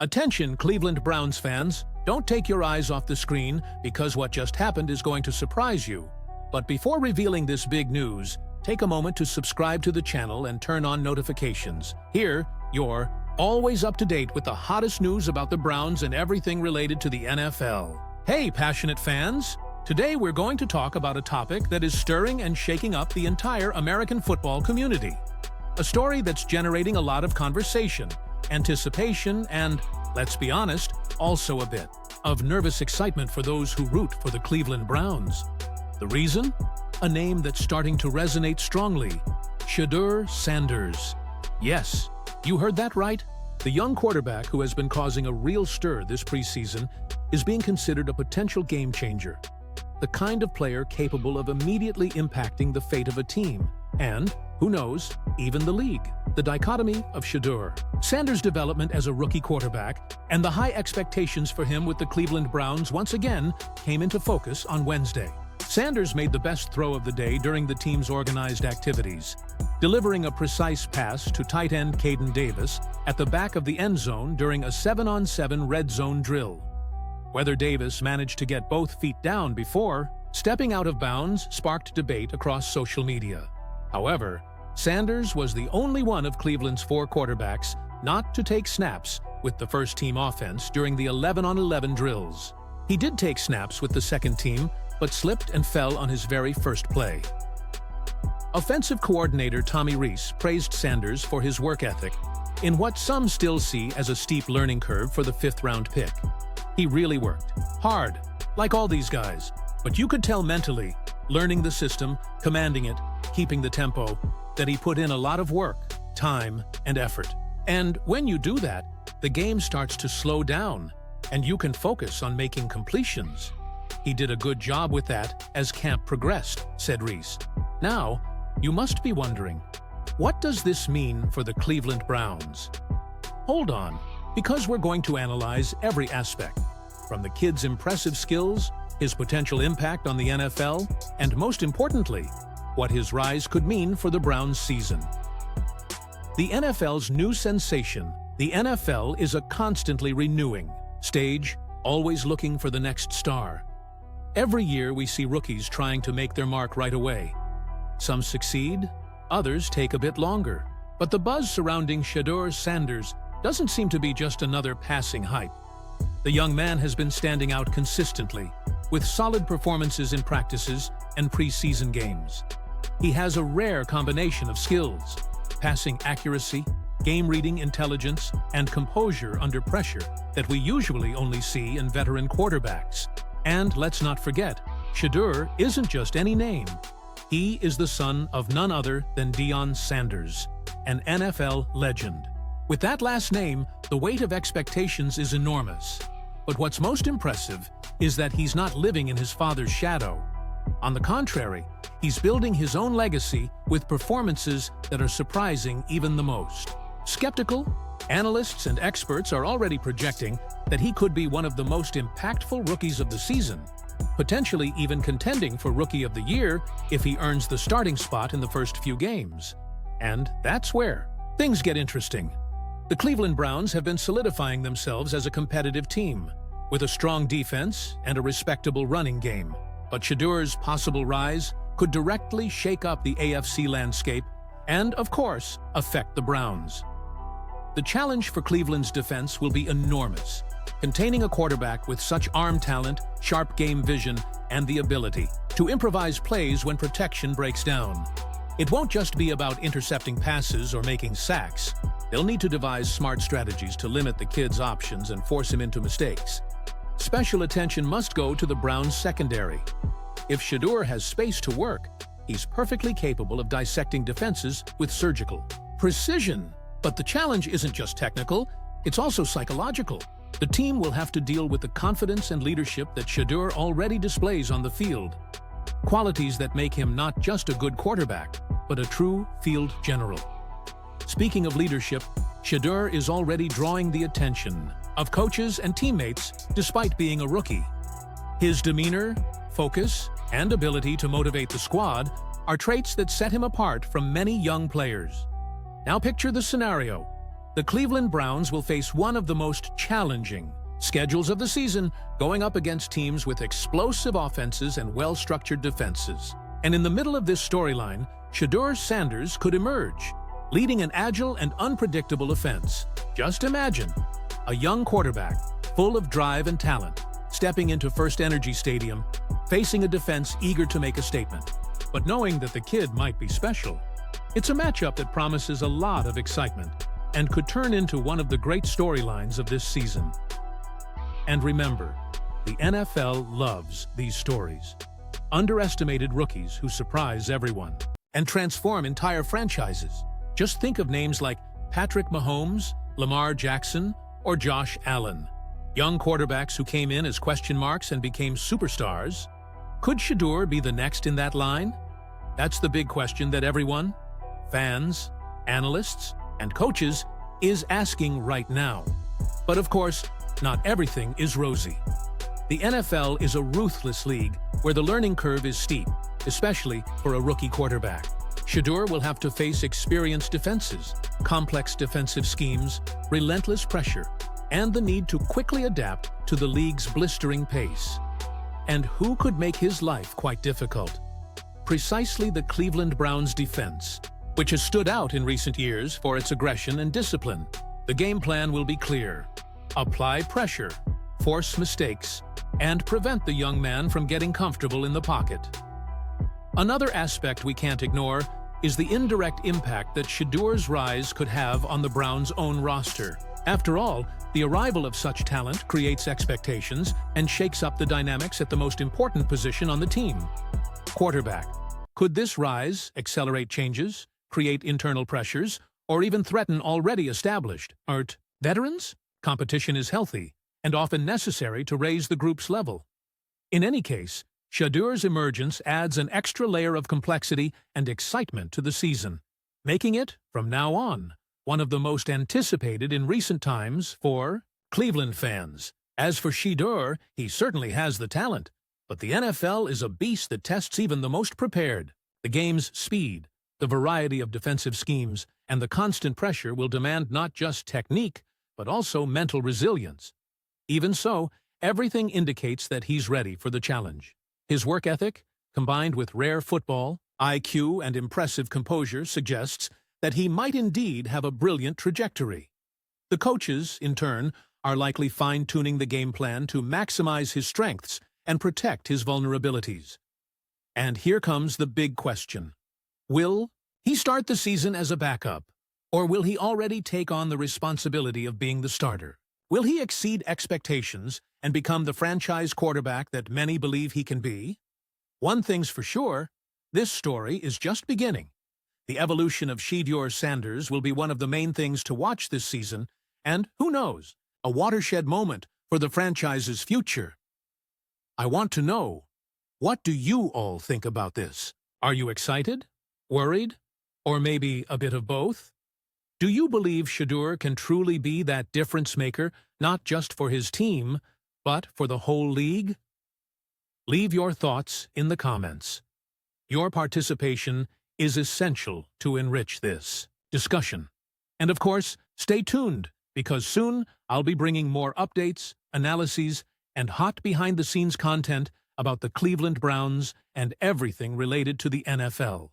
Attention, Cleveland Browns fans, don't take your eyes off the screen because what just happened is going to surprise you. But before revealing this big news, take a moment to subscribe to the channel and turn on notifications. Here, you're always up to date with the hottest news about the Browns and everything related to the NFL. Hey, passionate fans! Today we're going to talk about a topic that is stirring and shaking up the entire American football community. A story that's generating a lot of conversation, anticipation, and, let's be honest, also a bit of nervous excitement for those who root for the Cleveland Browns. The reason? A name that's starting to resonate strongly: Shedeur Sanders. Yes, you heard that right. The young quarterback who has been causing a real stir this preseason is being considered a potential game changer. The kind of player capable of immediately impacting the fate of a team, and, who knows, even the league. The dichotomy of Shedeur Sanders' development as a rookie quarterback and the high expectations for him with the Cleveland Browns once again came into focus on Wednesday. Sanders made the best throw of the day during the team's organized activities, delivering a precise pass to tight end Caden Davis at the back of the end zone during a 7-on-7 red zone drill. Whether Davis managed to get both feet down before stepping out of bounds sparked debate across social media. However, Sanders was the only one of Cleveland's 4 quarterbacks not to take snaps with the first-team offense during the 11-on-11 drills. He did take snaps with the second team, but slipped and fell on his very first play. Offensive coordinator Tommy Rees praised Sanders for his work ethic in what some still see as a steep learning curve for the 5th-round pick. He really worked hard, like all these guys, but you could tell mentally, learning the system, commanding it, keeping the tempo, that he put in a lot of work, time, and effort. And when you do that, the game starts to slow down, and you can focus on making completions. He did a good job with that as camp progressed, said Rees. Now, you must be wondering, what does this mean for the Cleveland Browns? Hold on, because we're going to analyze every aspect, from the kid's impressive skills, his potential impact on the NFL, and most importantly, what his rise could mean for the Browns' season. The NFL's new sensation. The NFL is a constantly renewing stage, always looking for the next star. Every year we see rookies trying to make their mark right away. Some succeed, others take a bit longer. But the buzz surrounding Shedeur Sanders doesn't seem to be just another passing hype. The young man has been standing out consistently, with solid performances in practices and preseason games. He has a rare combination of skills: passing accuracy, game-reading intelligence, and composure under pressure that we usually only see in veteran quarterbacks. And let's not forget, Shedeur isn't just any name. He is the son of none other than Deion Sanders, an NFL legend. With that last name, the weight of expectations is enormous. But what's most impressive is that he's not living in his father's shadow. On the contrary, he's building his own legacy with performances that are surprising even the most. Skeptical, analysts and experts are already projecting that he could be one of the most impactful rookies of the season, potentially even contending for Rookie of the Year if he earns the starting spot in the first few games. And that's where things get interesting. The Cleveland Browns have been solidifying themselves as a competitive team, with a strong defense and a respectable running game. But Shedeur's possible rise could directly shake up the AFC landscape and, of course, affect the Browns. The challenge for Cleveland's defense will be enormous, containing a quarterback with such arm talent, sharp game vision, and the ability to improvise plays when protection breaks down. It won't just be about intercepting passes or making sacks. They'll need to devise smart strategies to limit the kid's options and force him into mistakes. Special attention must go to the Browns' secondary. If Shedeur has space to work, he's perfectly capable of dissecting defenses with surgical precision. But the challenge isn't just technical, it's also psychological. The team will have to deal with the confidence and leadership that Shedeur already displays on the field. Qualities that make him not just a good quarterback, but a true field general. Speaking of leadership, Shedeur is already drawing the attention of coaches and teammates despite being a rookie. His demeanor, focus, and ability to motivate the squad are traits that set him apart from many young players. Now picture the scenario. the Cleveland Browns will face one of the most challenging schedules of the season, going up against teams with explosive offenses and well-structured defenses. And in the middle of this storyline, Shadur Sanders could emerge, leading an agile and unpredictable offense. Just imagine a young quarterback, full of drive and talent, stepping into First Energy Stadium, facing a defense eager to make a statement, but knowing that the kid might be special. It's a matchup that promises a lot of excitement and could turn into one of the great storylines of this season. And remember, the NFL loves these stories. Underestimated rookies who surprise everyone and transform entire franchises. Just think of names like Patrick Mahomes, Lamar Jackson, or Josh Allen. Young quarterbacks who came in as question marks and became superstars. Could Shadur be the next in that line? That's the big question that everyone, fans, analysts, and coaches, is asking right now. But of course, not everything is rosy. The NFL is a ruthless league where the learning curve is steep, especially for a rookie quarterback. Shadur will have to face experienced defenses, complex defensive schemes, relentless pressure, and the need to quickly adapt to the league's blistering pace. And who could make his life quite difficult? Precisely the Cleveland Browns defense, which has stood out in recent years for its aggression and discipline. The game plan will be clear. Apply pressure, force mistakes, and prevent the young man from getting comfortable in the pocket. Another aspect we can't ignore is the indirect impact that Shedur's rise could have on the Browns' own roster. After all, the arrival of such talent creates expectations and shakes up the dynamics at the most important position on the team: quarterback. Could this rise accelerate changes, create internal pressures, or even threaten already established veterans? Competition is healthy and often necessary to raise the group's level. In any case, Shedur's emergence adds an extra layer of complexity and excitement to the season, making it, from now on, one of the most anticipated in recent times for Cleveland fans. As for Shadur, he certainly has the talent, but the NFL is a beast that tests even the most prepared. The game's speed, the variety of defensive schemes, and the constant pressure will demand not just technique, but also mental resilience. Even so, everything indicates that he's ready for the challenge. His work ethic, combined with rare football, IQ, and impressive composure, suggests that he might indeed have a brilliant trajectory. The coaches, in turn, are likely fine-tuning the game plan to maximize his strengths and protect his vulnerabilities. And here comes the big question. Will he start the season as a backup, or will he already take on the responsibility of being the starter? Will he exceed expectations and become the franchise quarterback that many believe he can be? One thing's for sure, this story is just beginning. The evolution of Shedeur Sanders will be one of the main things to watch this season, and, who knows, a watershed moment for the franchise's future. I want to know, what do you all think about this? Are you excited? Worried? Or maybe a bit of both? Do you believe Shadur can truly be that difference maker, not just for his team, but for the whole league? Leave your thoughts in the comments. Your participation is essential to enrich this discussion. And of course, stay tuned, because soon I'll be bringing more updates, analyses, and hot behind-the-scenes content about the Cleveland Browns and everything related to the NFL.